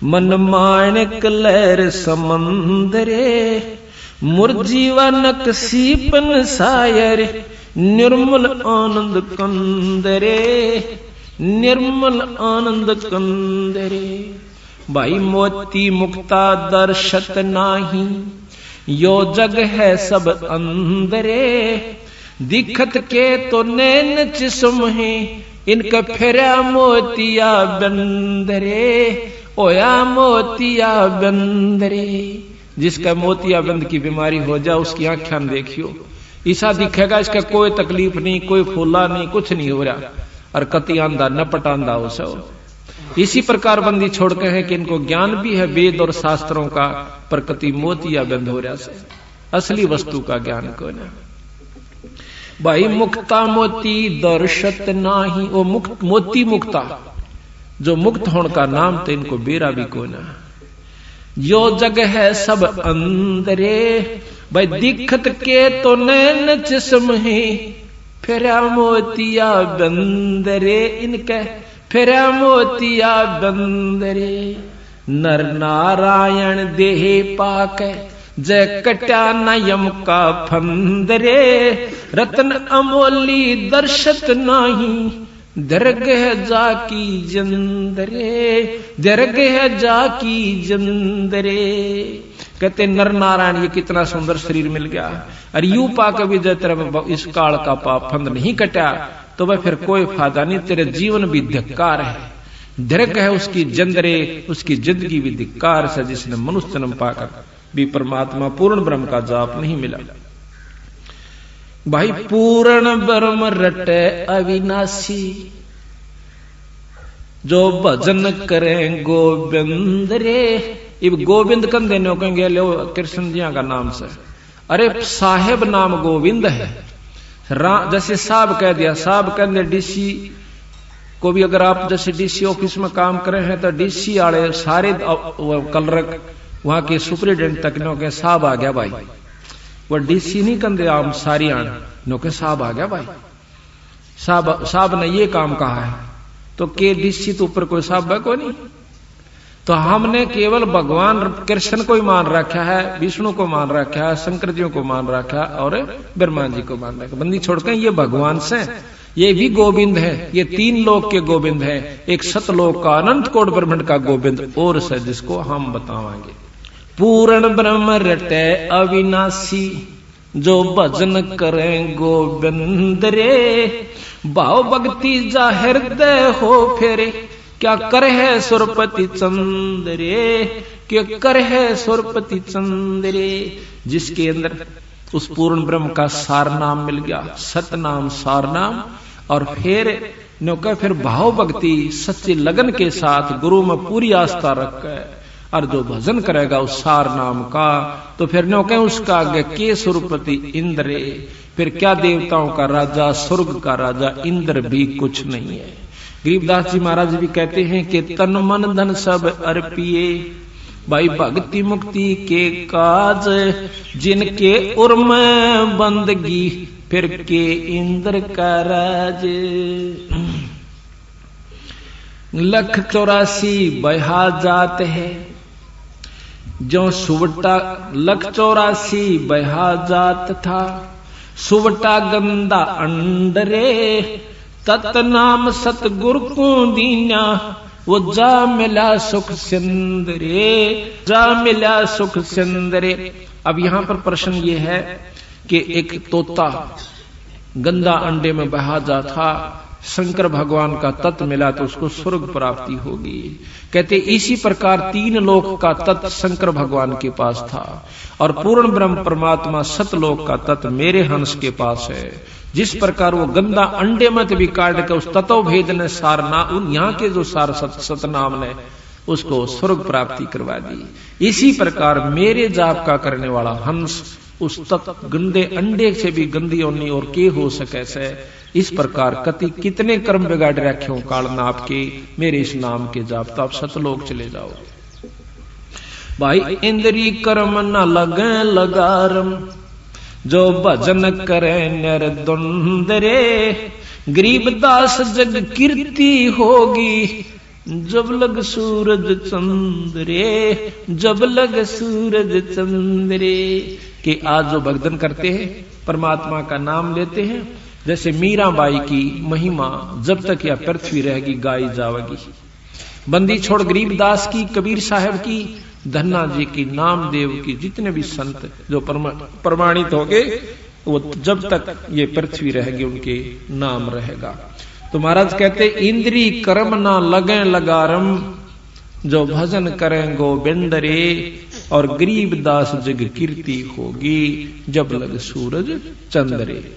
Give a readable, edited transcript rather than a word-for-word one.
मन माणिक लहर समंदरे, मुरजीवनक सीपन सायर, निर्मल आनंद कंदरे, निर्मल आनंद कंदरे। भाई मोती मुक्ता दर्शत नाही, यो जग है सब अंदरे, दिखत के तो नैन चिस्म है, इनका फेरा मोतिया बंदरे, ओया मोतिया बंदरे। जिसका मोतिया बंद की बीमारी हो जाए उसकी आंखें देखियो, ऐसा दिखेगा इसका कोई तकलीफ नहीं, कोई फूला नहीं, कुछ नहीं हो रहा, और कति आंधा न पटांदा हो सब। इसी प्रकार बंदी छोड़ के है कि इनको ज्ञान भी है वेद और शास्त्रों का, पर कति मोतिया बंद हो रहा से, असली वस्तु का ज्ञान को ना। भाई मुक्ता मोती दर्शत नाही, वो मुक्त मोती मुक्ता जो मुक्त होने का नाम तो इनको बेरा भी को ना। यो जग है सब अंदरे, भाई दिखत के तो नैन जिस्म है, फेरा मोतिया बंदरे, इनके फेरा मोतिया बंदरे। नर नारायण देह पाक, जय कट्या नयम का फंदरे, रतन अमोली दर्शत नाही, दरगह जाकी जंदरे, दरगह जाकी जंदरे। कहते नर नारायण ये कितना सुंदर शरीर मिल गया, और यू पाक भी जय तेरा इस काल का पाप फंद नहीं कटा, तो वह फिर कोई फायदा नहीं, तेरे जीवन भी धिक्कार है। दरगह है उसकी जंदरे, उसकी जिंदगी भी धिक्कार से, जिसने मनुष्य जन्म पाकर भी परमात्मा पूर्ण ब्रह्म का जाप नहीं मिला। भाई पूर्ण ब्रह्म रटे अविनाशी, जो भजन करें गोविंद रे। इब गोविंद कन देने कहेंगे लो कृष्ण जी का नाम से, अरे साहेब नाम गोविंद है। जैसे साहब कह दिया, साहब कह दिया डीसी को भी, अगर आप जैसे डीसी ऑफिस में काम करे हैं तो डीसी वाले सारे कलरक वहां के सुपरिटेंडेंट तक नो के साहब आ गया भाई, वो डीसी नहीं कंदे आम सारी आन नो के साहब आ गया भाई, साहब ने ये काम कहा है, तो के डीसी तो ऊपर कोई साहब है कोई नहीं। तो हमने केवल भगवान कृष्ण को ही मान रखा है, विष्णु को मान रखा है, शंकर जी को मान रखा है और ब्रह्मा जी को मान रखा। बंदी छोड़कर ये भगवान से, ये भी गोविंद है, ये तीन लोक के गोविंद है, एक सतलोक का अनंत कोट ब्रह्मांड का गोविंद और से, जिसको हम बतावांगे। पूर्ण ब्रह्म रटे अविनाशी, जो भजन करें गोविंद रे, भाव भक्ति जा हृदय हो फेरे, क्या कर है सुरपति चंद्रे, क्या कर है सुरपति चंद्रे। जिसके अंदर उस पूर्ण ब्रह्म का सार नाम मिल गया, सत नाम सार नाम, और फिर भाव भक्ति सच्ची लगन के साथ गुरु में पूरी आस्था रख कर और जो भजन करेगा उस सार नाम का, तो फिर नो कहें उसका आगे के सुरपति इंद्रे, फिर क्या देवताओं का राजा, स्वर्ग का राजा इंद्र भी कुछ नहीं है। गरीबदास जी महाराज भी कहते हैं कि तन मन धन सब अर्पिए, भाई भक्ति मुक्ति के काज, जिनके उर्म बंदगी, फिर के इंद्र का राज। 184 बहा जात है, जो सुवटा 184 बहा जात था, सुवटा गंदा अंडरे, तत नाम सतगुरु को दीना, वो जा मिला सुख सिंदरे, जा मिला सुख सिंदरे। अब यहां पर प्रश्न ये है कि एक तोता गंदा अंडे में बहा जा था, शंकर भगवान का तत्व मिला तो उसको स्वर्ग प्राप्ति होगी। कहते इसी प्रकार तीन लोक का तत्व शंकर भगवान के पास था, और पूर्ण ब्रह्म परमात्मा सतलोक का तत्व मेरे हंस के पास है। जिस प्रकार वो गंदा अंडे में भी काट के उस तत्व भेद ने सारना, उन यहाँ के जो सार सतनाम ने उसको स्वर्ग प्राप्ति करवा दी। इसी प्रकार मेरे जाप का करने वाला हंस उस तत्व गंदे अंडे से भी गंदी होनी और के हो सके से, इस प्रकार कति कितने कर्म बिगाड़ रखे हो काल नाप के मेरे इस नाम के जाप, तो आप सतलोक चले जाओ। भाई इंद्री कर्म न लगे लगारम, जो भजन करे निर्द्वंद रे, गरीबदास जग कीर्ति होगी, जब लग सूरज चंद्रे, जब लग सूरज चंद्रे। कि आज जो भक्तन करते हैं, परमात्मा का नाम लेते हैं, जैसे मीराबाई की महिमा जब तक यह पृथ्वी रहेगी गाई जाएगी। बंदी छोड़ गरीबदास की, कबीर साहब की, धन्ना जी की, नामदेव की, जितने भी संत जो प्रमाणित हो गए, वो जब तक ये पृथ्वी रहेगी उनके नाम रहेगा। तो महाराज कहते इंद्री कर्म ना लगे लगारम, जो भजन करें गोविंद रे, और गरीबदास जग कीर्ति होगी, जब लग सूरज चंद्रे।